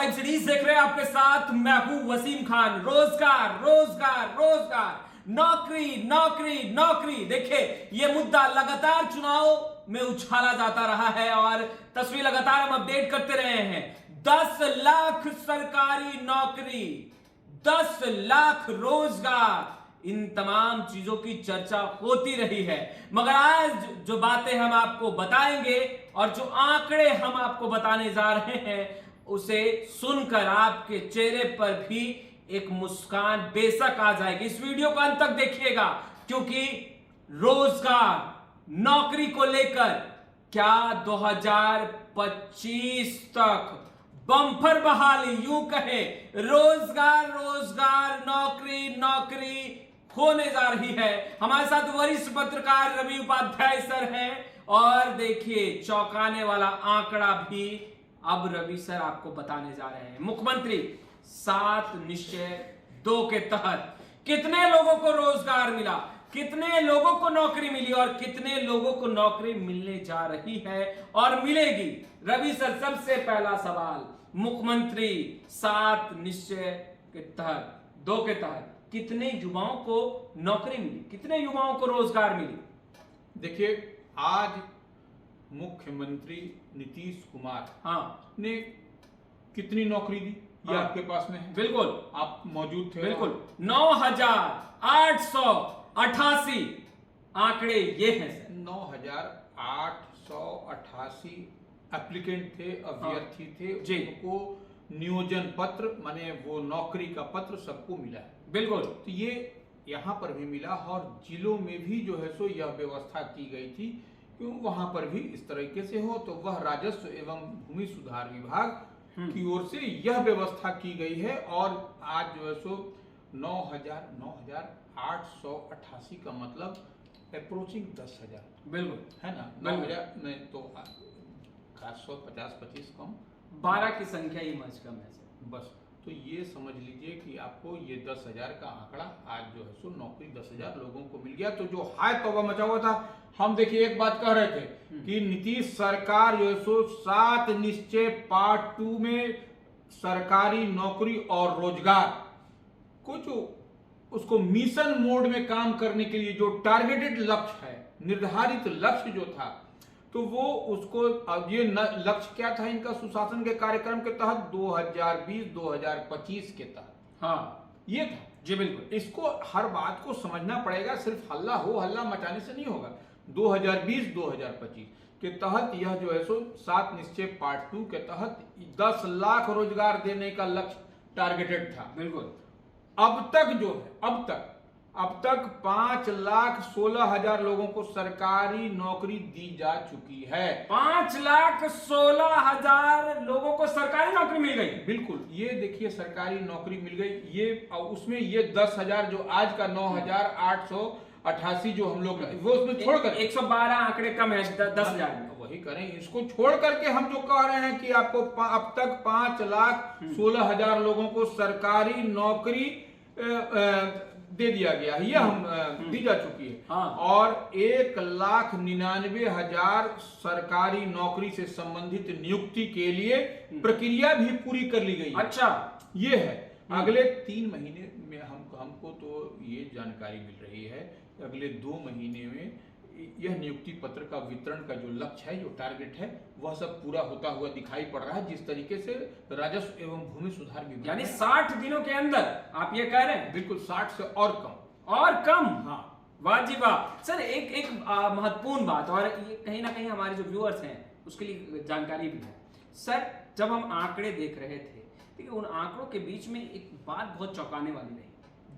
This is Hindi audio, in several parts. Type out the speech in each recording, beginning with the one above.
लाइव सीरीज देख रहे हैं आपके साथ मैं हूं वसीम खान। रोजगार रोजगार रोजगार, नौकरी नौकरी नौकरी। देखिए ये मुद्दा लगातार चुनाव में उछाला जाता रहा है और तस्वीर लगातार हम अपडेट करते रहे हैं। 10 लाख सरकारी नौकरी, 10 लाख रोजगार, इन तमाम चीजों की चर्चा होती रही है। मगर आज जो बातें हम आपको बताएंगे और जो आंकड़े हम आपको बताने जा रहे हैं, उसे सुनकर आपके चेहरे पर भी एक मुस्कान बेशक आ जाएगी। इस वीडियो को अंत तक देखिएगा, क्योंकि रोजगार नौकरी को लेकर क्या 2025 तक बम्पर बहाली, यूं कहे रोजगार रोजगार नौकरी नौकरी होने जा रही है। हमारे साथ वरिष्ठ पत्रकार रवि उपाध्याय सर हैं और देखिए चौंकाने वाला आंकड़ा भी अब रवि सर आपको बताने जा रहे हैं। मुख्यमंत्री 7 निश्चय 2 के तहत कितने लोगों को रोजगार मिला, कितने लोगों को नौकरी मिली और कितने लोगों को नौकरी मिलने जा रही है और मिलेगी। रवि सर, सबसे पहला सवाल, मुख्यमंत्री 7 निश्चय के तहत 2 के तहत कितने युवाओं को नौकरी मिली, कितने युवाओं को रोजगार मिली? देखिए, आज मुख्यमंत्री नीतीश कुमार ने कितनी नौकरी दी ये आपके पास में है। बिल्कुल, आप मौजूद थे। बिल्कुल, 9,888 आंकड़े ये हैं सर। 9,888 एप्लीकेंट थे, अभ्यर्थी थे, उनको नियोजन पत्र माने वो नौकरी का पत्र सबको मिला है। बिल्कुल, तो ये यहाँ पर भी मिला और जिलों में भी जो है सो यह व्यवस्था की गई थी क्यों वहां पर भी इस तरीके से हो। तो वह राजस्व एवं भूमि सुधार विभाग की ओर से यह व्यवस्था की गई है और आज जो है सो 9,888 का मतलब अप्रोचिंग 10,000 बिल्कुल है ना। 9,000 में तो 750-25 कम, 12 की संख्या ही मच कम है सर। बस तो ये समझ लीजिए कि आपको ये 10,000 का आंकड़ा आज जो है सो नौकरी 10,000 लोगों को मिल गया। तो जो हाय तौबा मचा हुआ था, हम देखिए एक बात कह रहे थे कि नीतीश सरकार जो है सो 7 निश्चय पार्ट 2 में सरकारी नौकरी और रोजगार को जो उसको मिशन मोड में काम करने के लिए जो टारगेटेड लक्ष्य है, निर्धारित लक्ष्य जो था, तो वो उसको अब ये लक्ष्य क्या था इनका सुशासन के कार्यक्रम के तहत 2020-2025 के तहत ये था जी। बिल्कुल, इसको हर बात को समझना पड़ेगा, सिर्फ हल्ला हो हल्ला मचाने से नहीं होगा। 2020-2025 के तहत यह जो है सो 7 निश्चय पार्ट 2 के तहत 10 लाख रोजगार देने का लक्ष्य टारगेटेड था। बिल्कुल, अब तक जो है अब तक 5,16,000 लोगों को सरकारी नौकरी दी जा चुकी है। 5,16,000 लोगों को सरकारी नौकरी मिल गई। बिल्कुल, ये देखिए सरकारी नौकरी मिल गई। ये उसमें ये 10,000 जो आज का 9,888 जो हम लोग वो उसमें छोड़कर 112 आंकड़े कम है 10,000 में। वही करें, इसको छोड़ करके हम जो कह रहे हैं कि आपको अब तक 5,16,000 लोगों को सरकारी नौकरी दे दिया गया है, ये हम दी जा चुकी है। और 1,99,000 सरकारी नौकरी से संबंधित नियुक्ति के लिए प्रक्रिया भी पूरी कर ली गई है। अच्छा, ये है। अगले 3 महीने में हमको तो ये जानकारी मिल रही है, अगले 2 महीने में यह नियुक्ति पत्र का वितरण का जो लक्ष्य है, जो टारगेट है, वह सब पूरा होता हुआ दिखाई पड़ रहा है। जिस तरीके से राजस्व एवं भूमि सुधार विभाग, यानी 60 दिनों के अंदर आप ये कह रहे हैं? बिल्कुल, 60 से और कम। वाह जी वाह सर। एक महत्वपूर्ण बात, और ये कहीं ना कहीं हमारे जो व्यूअर्स हैं उसके लिए जानकारी भी है सर। जब हम आंकड़े देख रहे थे, ठीक है, उन आंकड़ों के बीच में एक बात बहुत चौंकाने वाली रही।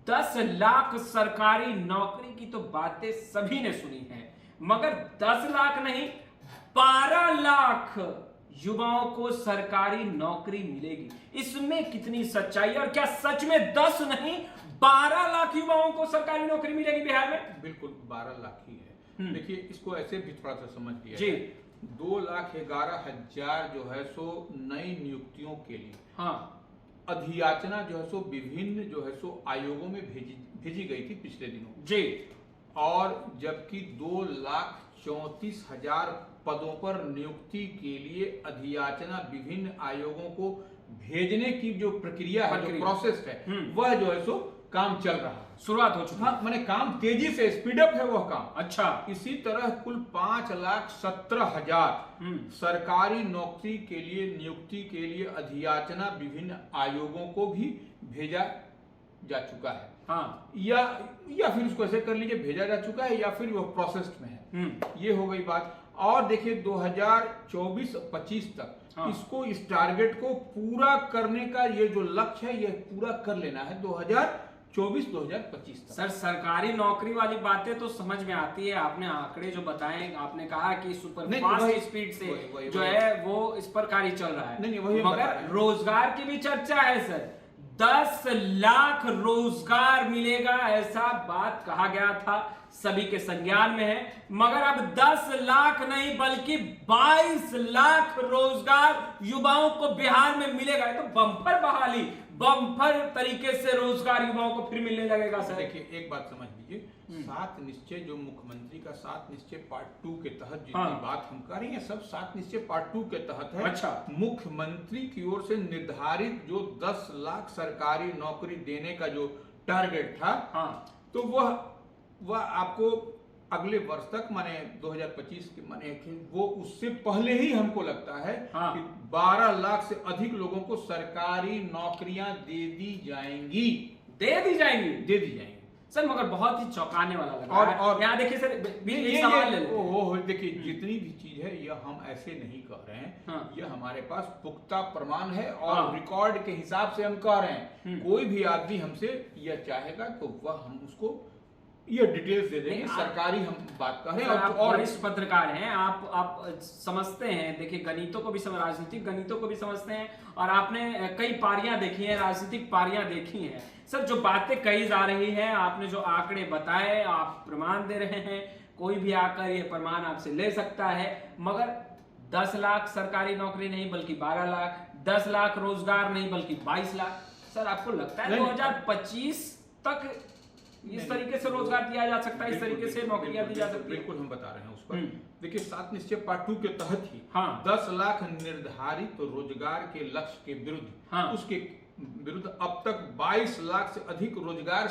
10 लाख सरकारी नौकरी की तो बातें सभी ने सुनी है, मगर 10 लाख नहीं, 12 लाख युवाओं को सरकारी नौकरी मिलेगी। इसमें कितनी सच्चाई, और क्या सच में 10 नहीं 12 लाख युवाओं को सरकारी नौकरी मिलेगी बिहार में? बिल्कुल 12 लाख ही है। देखिए, इसको ऐसे भी थोड़ा सा समझ लिया जी। 2,11,000 जो है सो नई नियुक्तियों के लिए अधियाचना जो है सो विभिन्न जो है सो आयोगों में भेजी गई थी पिछले दिनों जी। और जबकि 2,34,000 पदों पर नियुक्ति के लिए अधियाचना विभिन्न आयोगों को भेजने की जो प्रक्रिया है, जो प्रोसेस है, वह जो है सो काम चल रहा है, शुरुआत हो चुकी है। माने काम तेजी से स्पीडअप है वह काम। अच्छा। इसी तरह कुल 5,17,000 सरकारी नौकरी के लिए नियुक्ति के लिए अधियाचना विभिन्न आयोगों को भी भेजा जा चुका है। हाँ। या फिर उसको ऐसे कर लीजिए, भेजा जा चुका है या फिर वो प्रोसेस में है। ये हो गई बात। और देखिए 2024-25 तक इसको, इस टारगेट को पूरा करने का ये जो लक्ष्य है, ये पूरा कर लेना है 2024-2025 तक। सर, सरकारी नौकरी वाली बातें तो समझ में आती है, आपने आंकड़े जो बताए, आपने कहा कि सुपर फास्ट स्पीड से जो है वो इस पर कार्य चल रहा है, मगर रोजगार की भी चर्चा है सर। 10 लाख रोजगार मिलेगा ऐसा बात कहा गया था, सभी के संज्ञान में है, मगर अब 10 लाख नहीं बल्कि 22 लाख रोजगार युवाओं को बिहार में मिलेगा। ये तो बम्पर बहाली, बम्पर तरीके से रोजगार युवाओं को फिर मिलने लगेगा सर। देखिए एक बात समझ लीजिए, 7 निश्चय जो मुख्यमंत्री का 7 निश्चय पार्ट 2 के तहत जितनी बात हम कर रहे हैं, सब 7 निश्चय पार्ट 2 के तहत है। अच्छा। मुख्यमंत्री की ओर से निर्धारित जो 10 लाख सरकारी नौकरी देने का जो टारगेट था, तो वह आपको अगले वर्ष तक, माने 2025 के, माने वो उससे पहले ही हमको लगता है कि 12 लाख से अधिक लोगों को सरकारी नौकरियां दे दी जाएंगी। सर मगर बहुत ही चौंकाने वाला लग रहा है। और यहाँ देखिए सर, एक सवाल ले लो। देखिए जितनी भी चीज है यह हम ऐसे नहीं कह रहे हैं, यह हमारे पास पुख्ता प्रमाण है और रिकॉर्ड के हिसाब से हम कह रहे हैं। कोई भी आदमी हमसे यह चाहेगा तो वह हम उसको ये डिटेल्स दे देंगे। सरकारी हम बात कर रहे हैं। आप वरिष्ठ पत्रकार हैं, आप समझते हैं, देखिए गणितों को भी राजनीतिक गणितों को भी समझते हैं, और आपने कई पारियां देखी हैं, राजनीतिक पारियां देखी हैं। सर जो बातें कही जा रही हैं, आपने जो आंकड़े बताए, आप प्रमाण दे रहे हैं, कोई भी आकर ये प्रमाण आपसे ले सकता है, मगर 10 लाख सरकारी नौकरी नहीं बल्कि 12 लाख, 10 लाख रोजगार नहीं बल्कि 22 लाख। सर आपको लगता है 2025 तक इस तरीके से रोजगार दिया जा सकता है, इस तरीके से नौकरियां दी जा सकती है? बिल्कुल हम बता रहे हैं उस पर। देखिए 7 निश्चय पार्ट 2 के तहत ही 10 लाख निर्धारित रोजगार के लक्ष्य के विरुद्ध, उसके विरुद्ध अब तक 22 लाख से अधिक रोजगार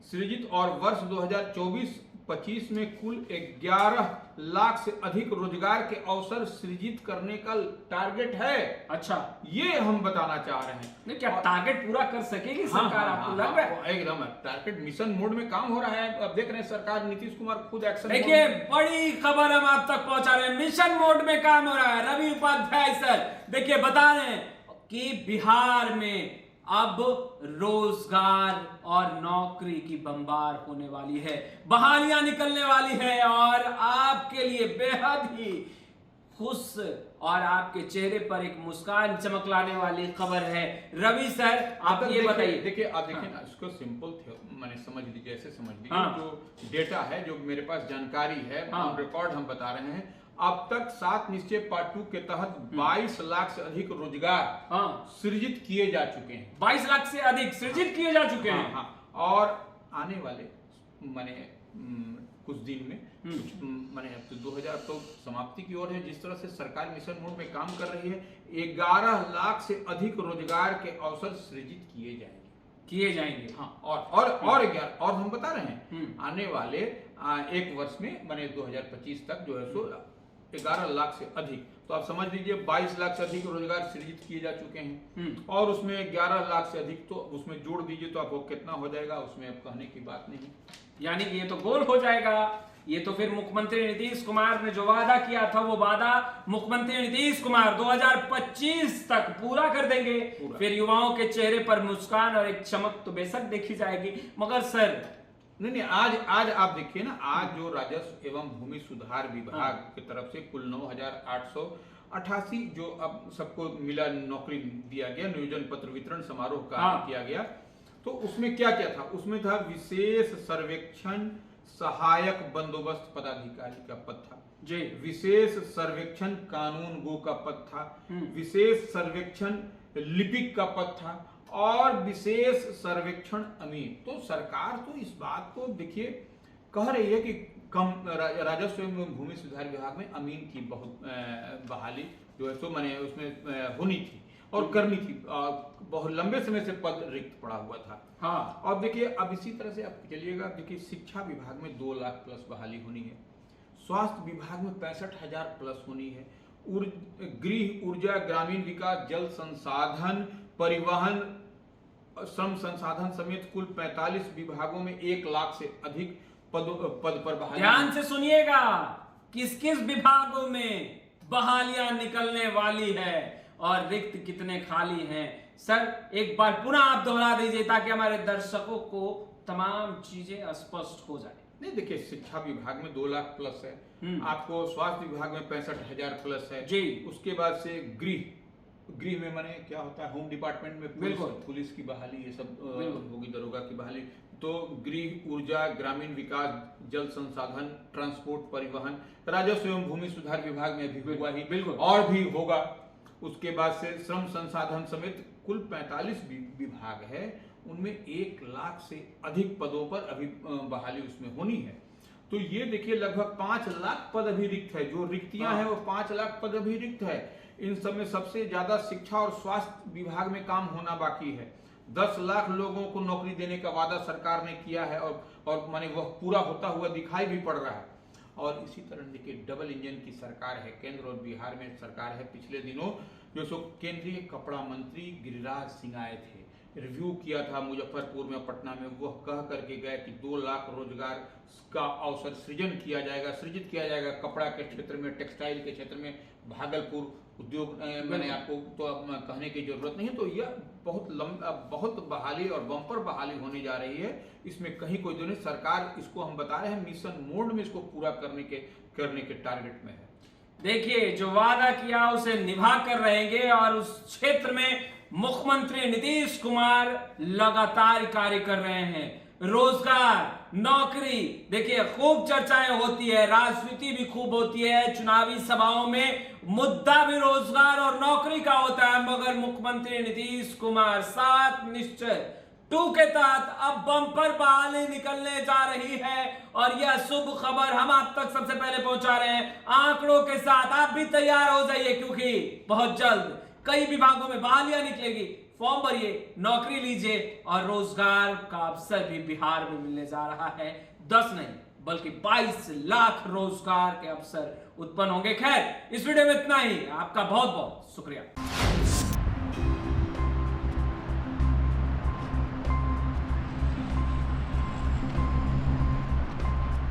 सृजित और वर्ष 2024-25 में कुल 11 लाख से अधिक रोजगार के अवसर सृजित करने का टारगेट है। अच्छा, ये हम बताना चाह रहे हैं। नहीं, क्या टारगेट पूरा कर सकेगी सरकार? आपको लग रहा है एकदम टारगेट मिशन मोड में काम हो रहा है। अब देख रहे हैं सरकार, नीतीश कुमार खुद एक्शन। देखिए बड़ी खबर हम आप तक पहुंचा रहे हैं, मिशन मोड में काम हो रहा है। रवि उपाध्याय सर देखिए बता रहे हैं कि बिहार में अब रोजगार और नौकरी की बंबार होने वाली है, बहालियां निकलने वाली है, और आपके लिए बेहद ही खुश और आपके चेहरे पर एक मुस्कान चमक लाने वाली खबर है। रवि सर आप ये बताइए। देखिए आप देखिए ना, इसको सिंपल मैंने समझ लीजिए, ऐसे समझ लीजिए, जो डेटा है, जो मेरे पास जानकारी है, ऑन रिकॉर्ड हम बता रहे हैं। अब तक 7 निश्चय पार्ट 2 के तहत 22 लाख से अधिक रोजगार सृजित किए जा चुके हैं। 22 लाख से अधिक सृजित किए जा चुके हैं। और आने वाले माने कुछ दिन में माने 2000 तो समाप्ति की ओर है, जिस तरह से सरकार मिशन मोड में काम कर रही है, 11 लाख से अधिक रोजगार के अवसर सृजित किए जाएंगे। और हम बता रहे हैं आने वाले एक वर्ष में माने 2025 तक जो है सो 11 लाख से अधिक, तो आप समझ लीजिए 22 लाख से अधिक रोजगार सृजित किए जा चुके हैं। और उसमें 11 लाख से अधिक तो उसमें जोड़ दीजिए तो आपको कितना हो जाएगा, उसमें अब कहने की बात नहीं। यानी कि ये तो गोल हो जाएगा। ये तो फिर मुख्यमंत्री नीतीश कुमार ने जो वादा किया था, वो वादा मुख्यमंत्री नीतीश कुमार 2025 तक पूरा कर देंगे। फिर युवाओं के चेहरे पर मुस्कान और एक चमक तो बेशक देखी जाएगी। मगर सर नहीं, आज आप देखिए ना, आज जो राजस्व एवं भूमि सुधार विभाग की तरफ से कुल 9,888 जो अब सबको मिला, नौकरी दिया गया, नियोजन पत्र वितरण समारोह का किया गया। तो उसमें क्या क्या था? उसमें था विशेष सर्वेक्षण सहायक बंदोबस्त पदाधिकारी का पद था जी, विशेष सर्वेक्षण कानून गो का पद था, विशेष सर्वेक्षण लिपिक का पद था, और विशेष सर्वेक्षण अमीन। तो सरकार तो इस बात को देखिए कह रही है कि कम राजस्व एवं भूमि सुधार विभाग में अमीन की बहुत बहाली जो है सो मैंने उसमें होनी थी और करनी थी। बहुत लंबे समय से पद रिक्त पड़ा हुआ था। हाँ। अब देखिए, अब इसी तरह से आप चलिएगा, देखिए शिक्षा विभाग में 2 लाख प्लस बहाली होनी है, स्वास्थ्य विभाग में 65,000 प्लस होनी है, गृह, ऊर्जा, ग्रामीण विकास, जल संसाधन, परिवहन, श्रम संसाधन समेत कुल 45 विभागों में 1 लाख से अधिक पद पर बहाली। ध्यान से सुनिएगा, किस किस विभागों में बहालियां निकलने वाली है और रिक्त कितने खाली हैं। सर एक बार पुनः आप दोहरा दीजिए ताकि हमारे दर्शकों को तमाम चीजें स्पष्ट हो जाए। नहीं, देखिए शिक्षा विभाग में 2 लाख प्लस है, आपको स्वास्थ्य विभाग में 65,000 प्लस है जी। उसके बाद से गृह में माने क्या होता है, होम डिपार्टमेंट में पुलिस की बहाली, ये सब होगी, दरोगा की बहाली। तो गृह, ऊर्जा, ग्रामीण विकास, जल संसाधन, ट्रांसपोर्ट, परिवहन, राजस्व एवं भूमि सुधार विभाग में भी हुआ ही, और भी होगा। उसके बाद से श्रम संसाधन समेत कुल 45 विभाग है, उनमें 1 लाख से अधिक पदों पर अभी बहाली उसमें होनी है। तो ये देखिए लगभग 5 लाख पद अभी रिक्त है, जो रिक्तियां हैं वो 5 लाख पद अभी रिक्त है। इन सब में सबसे ज्यादा शिक्षा और स्वास्थ्य विभाग में काम होना बाकी है। 10 लाख लोगों को नौकरी देने का वादा सरकार ने किया है और माने वह पूरा होता हुआ दिखाई भी पड़ रहा है। और इसी तरह देखिए डबल इंजन की सरकार है, केंद्र और बिहार में सरकार है। पिछले दिनों जो सो केंद्रीय कपड़ा मंत्री गिरिराज सिंह आए थे, रिव्यू किया था मुजफ्फरपुर में, पटना में, वो कह करके गए कि 2 लाख रोजगार का अवसर सृजित किया जाएगा कपड़ा के क्षेत्र में, टेक्सटाइल के क्षेत्र में, भागलपुर उद्योग। मैंने आपको तो अब कहने की जरूरत नहीं है। तो यह बहुत बहाली और बम्पर बहाली होने जा रही है, इसमें कहीं कोई दो नहीं। सरकार इसको हम बता रहे हैं मिशन मोड में इसको पूरा करने के टारगेट में है। देखिए जो वादा किया उसे निभा कर रहेंगे और उस क्षेत्र में मुख्यमंत्री नीतीश कुमार लगातार कार्य कर रहे हैं। रोजगार, नौकरी, देखिए खूब चर्चाएं होती है, राजनीति भी खूब होती है, चुनावी सभाओं में मुद्दा भी रोजगार और नौकरी का होता है, मगर मुख्यमंत्री नीतीश कुमार 7 निश्चय 2 के तहत अब बम्पर बहाली निकलने जा रही है और यह शुभ खबर हम आप तक सबसे पहले पहुंचा रहे हैं आंकड़ों के साथ। आप भी तैयार हो जाइए क्योंकि बहुत जल्द कई विभागों में बहालियां निकलेगी। फॉर्म भरिए, नौकरी लीजिए और रोजगार का अवसर भी बिहार में मिलने जा रहा है। 10 नहीं बल्कि 22 लाख रोजगार के अवसर उत्पन्न होंगे। खैर इस वीडियो में इतना ही, आपका बहुत बहुत शुक्रिया।